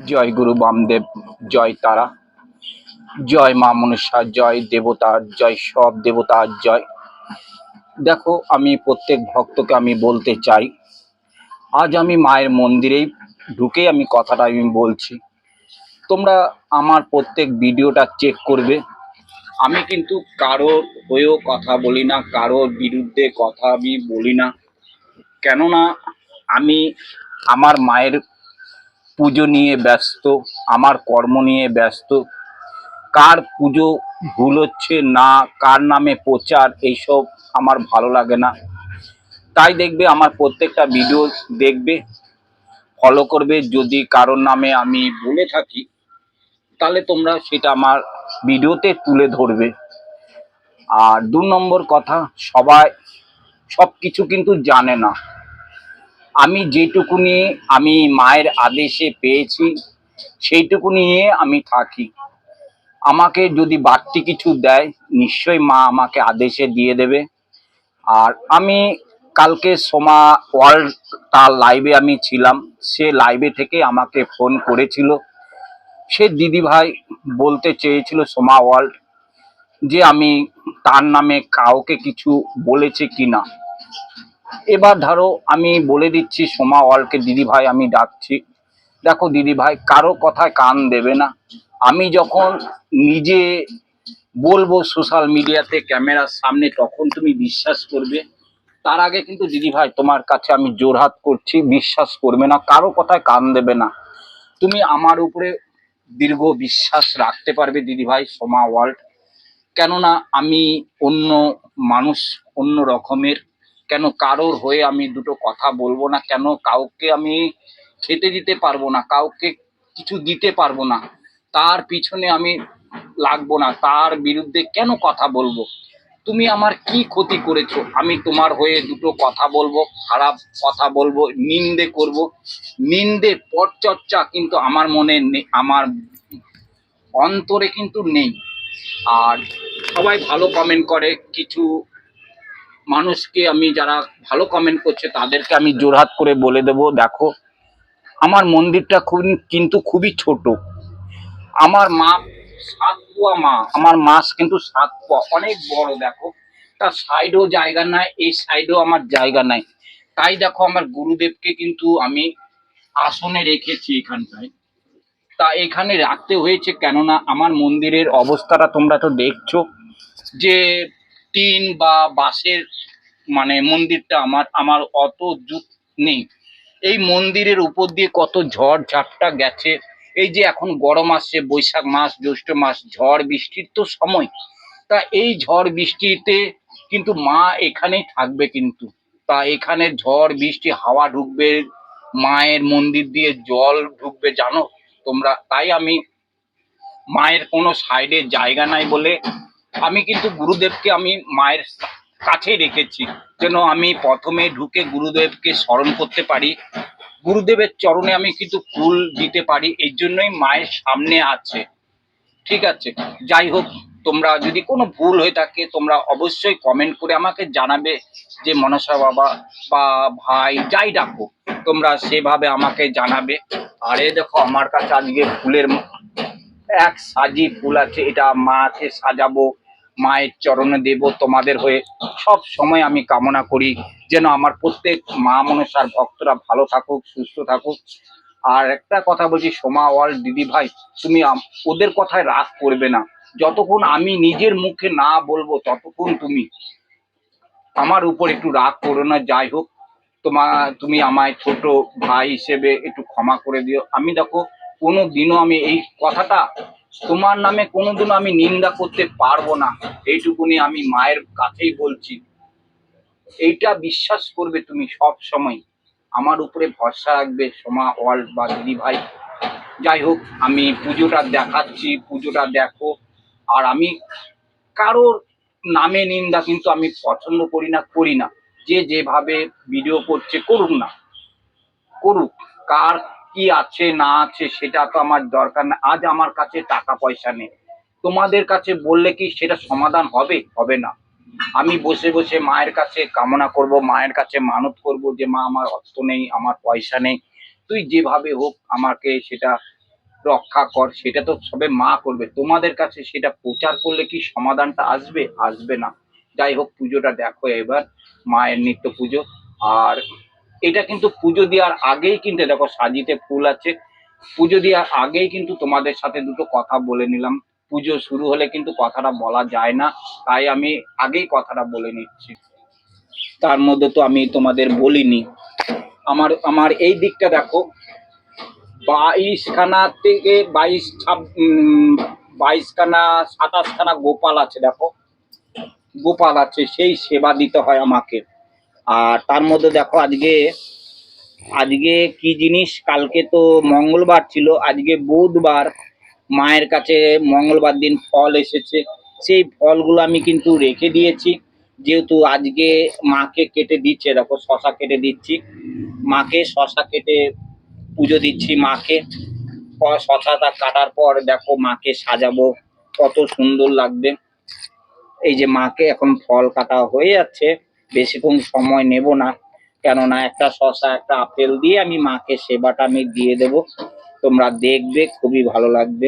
জয় গুরু বামদেব, জয় তারা, জয় মা মনসা, জয় দেবতার জয়, সব দেবতার জয়। দেখো, আমি প্রত্যেক ভক্তকে আমি বলতে চাই, আজ আমি মায়ের মন্দিরেই ঢুকে আমি কথাটা আমি বলছি। তোমরা আমার প্রত্যেক ভিডিওটা চেক করবে। আমি কিন্তু কারোর হয়েও কথা বলি না, কারোর বিরুদ্ধে কথা আমি বলি না। কেননা আমি আমার মায়ের পুজো নিয়ে ব্যস্ত, আমার কর্ম নিয়ে ব্যস্ত। কার পুজো ভুল হচ্ছে না, কার নামে প্রচার, এইসব আমার ভালো লাগে না। তাই দেখবে আমার প্রত্যেকটা ভিডিও দেখবে, ফলো করবে। যদি কারোর নামে আমি বলে থাকি তাহলে তোমরা সেটা আমার ভিডিওতে তুলে ধরবে। আর 2 নম্বর কথা, সবাই সব কিছু কিন্তু জানে না। আমি যেটুকুনি আমি মায়ের আদেশে পেয়েছি সেইটুকু নিয়ে আমি থাকি। আমাকে যদি বাড়তি কিছু দেয়, নিশ্চয়ই মা আমাকে আদেশে দিয়ে দেবে। আর আমি কালকে সোমা ওয়ার্ল্ড তার লাইভে আমি ছিলাম, সে লাইভে থেকে আমাকে ফোন করেছিল। সে দিদিভাই বলতে চেয়েছিল সোমা ওয়ার্ল্ড যে আমি তার নামে কাউকে কিছু বলেছে কিনা। এবার ধরো আমি বলে দিচ্ছি সোমা ওয়ার্ল্ডকে, দিদিভাই আমি ডাকছি, দেখো দিদিভাই, কারো কথায় কান দেবে না। আমি যখন নিজে বলবো সোশ্যাল মিডিয়াতে ক্যামেরার সামনে, তখন তুমি বিশ্বাস করবে। তার আগে কিন্তু দিদিভাই তোমার কাছে আমি জোরহাত করছি, বিশ্বাস করবে না, কারো কথায় কান দেবে না। তুমি আমার উপরে দীর্ঘ বিশ্বাস রাখতে পারবে দিদিভাই সোমা ওয়ার্ল্ড। কেননা আমি অন্য মানুষ, অন্য রকমের। কেন কারোর হয়ে আমি দুটো কথা বলবো না? কেন কাউকে আমি খেতে দিতে পারবো না, কাউকে কিছু দিতে পারবো না, তার পিছনে আমি লাগবো না, তার বিরুদ্ধে কেন কথা বলবো? তুমি আমার কি ক্ষতি করেছো? আমি তোমার হয়ে দুটো কথা বলবো, খারাপ কথা বলবো, নিন্দে করব? নিন্দে পরচর্চা কিন্তু আমার মনে নেই, আমার অন্তরে কিন্তু নেই। আর সবাই ভালো কমেন্ট করে, কিছু মানুষকে আমি, যারা ভালো কমেন্ট করছে তাদেরকে আমি জোরহাত করে বলে দেব, দেখো আমার মন্দিরটা কিন্তু খুবই ছোট। আমার মা 7 পোয়া মা, আমার মাস কিন্তু 7 পোয়া, অনেক বড়। দেখো তার সাইডেও জায়গা নাই, এই সাইডেও আমার জায়গা নাই। তাই দেখো আমার গুরুদেবকে কিন্তু আমি আসনে রেখেছি এখানটায়। তা এখানে রাখতে হয়েছে কেননা আমার মন্দিরের অবস্থাটা তোমরা তো দেখছো, যে টিন বা বাঁশের মানে মন্দিরটা আমার আমার অত জুত নেই। এই মন্দিরের উপর দিয়ে কত ঝড় ঝাপটা গেছে। এই যে এখন গরম আসছে, বৈশাখ মাস জ্যৈষ্ঠ মাস, ঝড় বৃষ্টির তো সময়। তা এই ঝড় বৃষ্টিতে কিন্তু মা এখানেই থাকবে কিন্তু। তা এখানে ঝড় বৃষ্টি হাওয়া ঢুকবে, মায়ের মন্দির দিয়ে জল ঢুকবে, জানো তোমরা। তাই আমি মায়ের কোনো সাইডে জায়গা নাই বলে আমি কিন্তু গুরুদেবকে আমি মায়ের কাছেই রেখেছি, যেন আমি প্রথমে ঢুকে গুরুদেবকে স্মরণ করতে পারি, গুরুদেবের চরণে আমি কিন্তু ফুল দিতে পারি। এই জন্যই মায়ের সামনে আছে। ঠিক আছে, যাই হোক, তোমরা যদি কোনো ভুল হয়ে থাকে তোমরা অবশ্যই কমেন্ট করে আমাকে জানাবে, যে মনসা বাবা বা ভাই যাই ডাকো তোমরা সেভাবে আমাকে জানাবে। আর এই দেখো আমার কাছে আজকে ফুলের এক সাজি ফুল আছে, এটা মাকে সাজাবো, মায়ের চরণে দেব। তোমাদের হয়ে সব সময় আমি কামনা করি যেন আমার প্রত্যেক মা মনসার ভক্তরা ভালো থাকুক, সুস্থ থাকুক। আর একটা কথা বলছি, সোমা ওয়ার্ল্ড দিদি ভাই, তুমি ওদের কথায় রাগ করবে না। যতক্ষণ আমি নিজের মুখে না বলবো ততক্ষণ তুমি আমার উপর একটু রাগ করো না। যাই হোক, তুমি আমায় ছোট ভাই হিসেবে একটু ক্ষমা করে দিও। আমি দেখো কোনো দিনও আমি এই কথাটা তোমার নামে কোনোদিনও আমি নিন্দা করতে পারবো না, এইটুকুনি আমি মায়ের কাছেই বলছি। এইটা বিশ্বাস করবে তুমি, সব সময় আমার উপরে ভরসা রাখবে সোমা ওয়ার্ল্ড বা দিদি ভাই। যাই হোক, আমি পুজোটা দেখাচ্ছি, পুজোটা দেখো। আর আমি কারোর নামে নিন্দা কিন্তু আমি পছন্দ করি না। যে যেভাবে ভিডিও করছে করুক না, করুক। কার কি আছে না আছে সেটা তো আমার দরকার না। আজ আমার কাছে টাকা পয়সা নেই, তোমাদের কাছে বললে কি সেটা সমাধান হবে? হবে না। আমি বসে বসে মায়ের কাছে কামনা করব, মায়ের কাছে মানত করব যে মা আমার অর্থ নেই, আমার পয়সা নেই, তুই যেভাবে হোক আমাকে সেটা রক্ষা কর, সেটা তো সবে মা করবে। তোমাদের কাছে সেটা প্রচার করলে কি সমাধানটা আসবে? আসবে না। যাই হোক, পুজোটা দেখো এবার, মায়ের নিত্য পুজো। আর এটা কিন্তু পুজো দেওয়ার আগেই কিন্তু দেখো সাজিতে ফুল আছে। পুজো দেওয়ার আগেই কিন্তু তোমাদের সাথে দুটো কথা বলে নিলাম। পুজো শুরু হলে কিন্তু কথাটা বলা যায় না, তাই আমি আগেই কথাটা বলে নিচ্ছি। তার মধ্যে তো আমি তোমাদের বলিনি। আমার আমার এই দিকটা দেখো, 22খানা থেকে 22খানা 27খানা গোপাল আছে। দেখো গোপাল আছে, সেই সেবা দিতে হয় আমাকে। আর তার মধ্যে দেখো আজকে আজকে কি জিনিস, কালকে তো মঙ্গলবার ছিল, আজকে বুধবার। মায়ের কাছে মঙ্গলবার দিন ফল এসেছে, সেই ফলগুলো আমি কিন্তু রেখে দিয়েছি। যেহেতু আজকে মাকে কেটে দিচ্ছে, দেখো শশা কেটে দিচ্ছি মাকে, শশা কেটে পুজো দিচ্ছি মাকে। শশাটা কাটার পর দেখো মাকে সাজাবো, কত সুন্দর লাগবে। এই যে মাকে এখন ফল কাটা হয়ে যাচ্ছে, বেশিক্ষণ সময় নেব না, কেননা একটা শশা একটা আপেল দিয়ে আমি মাকে সেবাটা আমি দিয়ে দেব। তোমরা দেখবে, খুবই ভালো লাগবে।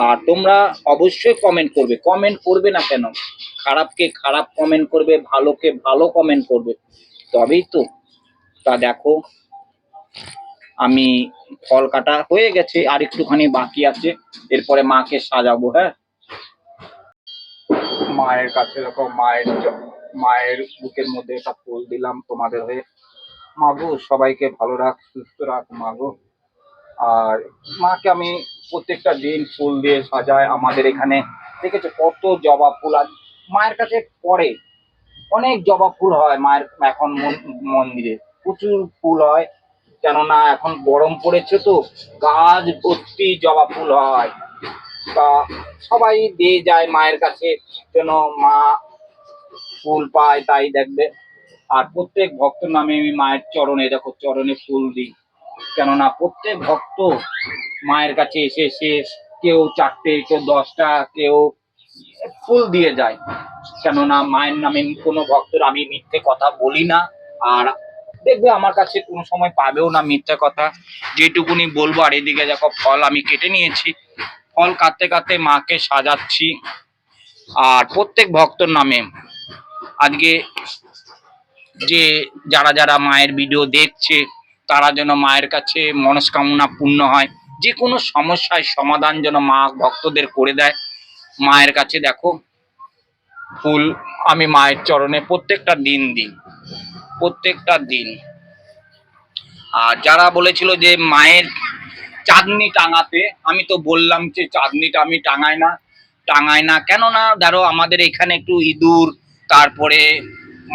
আর তোমরা অবশ্যই কমেন্ট করবে, কমেন্ট করবে না কেন? খারাপকে খারাপ কমেন্ট করবে, ভালোকে ভালো কমেন্ট করবে, তবেই তো। তা দেখো, আমি ফল কাটা হয়ে গেছে, আর একটুখানি বাকি আছে, এরপরে মাকে সাজাবো। হ্যাঁ, মায়ের কাছে দেখো, মায়ের বুকের মধ্যে একটা ফুল দিলাম তোমাদের হয়ে। মাগো সবাইকে ভালো রাখ, সুস্থ রাখ মাগো। আর মাকে আমি প্রত্যেকটা দিন ফুল দিয়ে সাজাই। আমাদের এখানে দেখেছো কত জবা ফুল, আর মায়ের কাছে পরে অনেক জবা ফুল হয় মায়ের এখন মন্দিরে, প্রচুর ফুল হয়। কেননা এখন গরম পড়েছে তো, গাছ ভর্তি জবা ফুল হয়। তা সবাই দিয়ে যায় মায়ের কাছে, যেন মা ফুল পায়, তাই দেখবে। আর প্রত্যেক ভক্তের নামে আমি মায়ের চরণে, দেখো চরণে ফুল দিই। কেননা প্রত্যেক ভক্ত মায়ের কাছে এসে এসে কেউ 4টে, কেউ 10টা, কেউ ফুল দিয়ে যায়। কেননা মায়ের নামে কোনো ভক্তের আমি মিথ্যে কথা বলি না। আর দেখবে আমার কাছে কোনো সময় পাবেও না মিথ্যে কথা, যেটুকুনি বলবো। আর এদিকে দেখো ফল আমি কেটে নিয়েছি, ফল কাটতে কাটতে মাকে সাজাচ্ছি। আর প্রত্যেক ভক্তর নামে আজকে যে যারা যারা মায়ের ভিডিও দেখছে, তারা যেন মায়ের কাছে মনস্কামনা পূর্ণ হয়, যে কোনো সমস্যায় সমাধান যেন মা ভক্তদের করে দেয়। মায়ের কাছে দেখো ফুল আমি মায়ের চরণে প্রত্যেকটা দিন দিই, প্রত্যেকটা দিন। আর যারা বলেছিল যে মায়ের চাঁদনি টাঙাতে, আমি তো বললাম যে চাঁদনিটা আমি টাঙাই না। কেননা ধরো আমাদের এখানে একটু ইঁদুর, তারপরে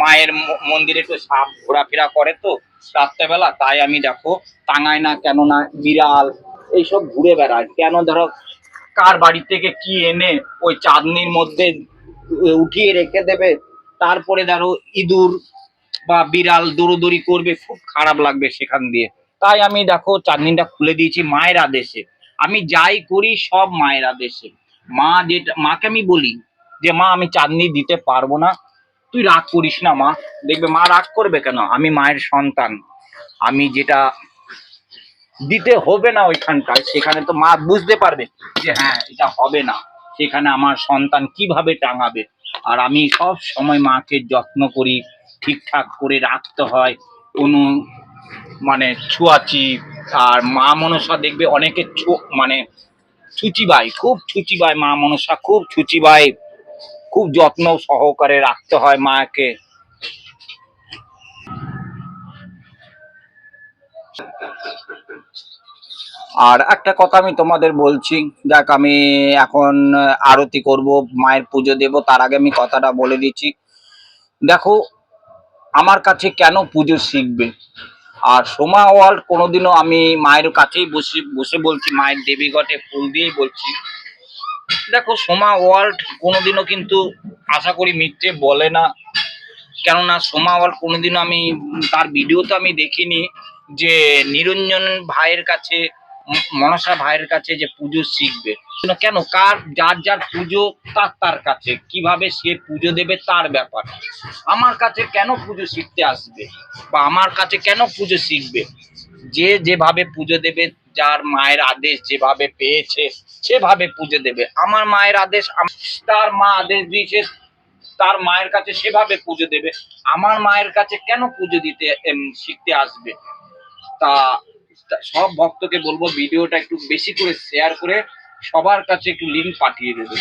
মায়ের মন্দিরে একটু সাপ ঘোরাফেরা করে তো রাত্রেবেলা, তাই আমি দেখো টাঙাই না। কেননা বিড়াল এইসব ঘুরে বেড়ায়, কেন ধরো কার বাড়ি থেকে কি এনে ওই চাঁদনির মধ্যে উঠিয়ে রেখে দেবে, তারপরে ধরো ইঁদুর বা বিড়াল দৌড়োদৌড়ি করবে, খুব খারাপ লাগবে সেখান দিয়ে। তাই আমি দেখো চাঁদনিটা খুলে দিয়েছি মায়ের আদেশে। আমি যাই করি সব মায়ের আদেশে। মাকে আমি বলি যে মা আমি চাঁদনি দিতে পারবো না, তুই রাগ করিস না মা। দেখবে মা রাগ করবে কেন, আমি মায়ের সন্তান, আমি যেটা দিতে হবে না ওইখানটায়, সেখানে তো মা বুঝতে পারবে যে হ্যাঁ এটা হবে না, সেখানে আমার সন্তান কিভাবে টাঙাবে। আর আমি সব সময় মাকে যত্ন করি, ঠিকঠাক করে রাখতে হয়, কোনো মানে ছুয়াছি। আর মা মনসা দেখবে অনেকে মানে ছুচিবাই, খুব ছুচিবাই, মা মনসা খুব ছুচিবাই, খুব যত্ন সহকারে রাখতে হয় মাকে। আর একটা কথা আমি তোমাদের বলছি, দেখ আমি এখন আরতি করব, মায়ের পুজো দেব, তার আগে আমি কথাটা বলে দিচ্ছি। দেখো আমার কাছে কেন পুজো শিখবে, আর সোমা ওয়ার্ল্ড কোনোদিনও আমি মায়ের কাছেই বসে বসে বলছি, মায়ের দেবী ঘটে ফুল দিয়েই বলছি। দেখো সোমা ওয়ার্ল্ড কোনোদিনও কিন্তু আশা করি মিথ্যে বলে না। কেননা সোমা ওয়ার্ল্ড কোনোদিনও আমি তার ভিডিও তো আমি দেখিনি যে নিরঞ্জন ভাইয়ের কাছে, মনসা ভাইয়ের কাছে যে পুজো শিখবে। কেন, কার যার যার পুজো তার তার কাছে, কিভাবে সে পুজো দেবে তার ব্যাপার। আমার কাছে কেন পুজো শিখতে আসবে, বা আমার কাছে কেন পুজো শিখবে? যে যেভাবে পুজো দেবে, যার মায়ের আদেশ যেভাবে পেয়েছে সেভাবে পুজো দেবে। আমার মায়ের আদেশ তার মা আদেশ দিয়েছে, তার মায়ের কাছে সেভাবে পুজো দেবে। আমার মায়ের কাছে কেন পুজো দিতে শিখতে আসবে? তা সব ভক্তকে বলবো ভিডিওটা একটু বেশি করে শেয়ার করে সবার কাছে একটু লিঙ্ক পাঠিয়ে দেবে।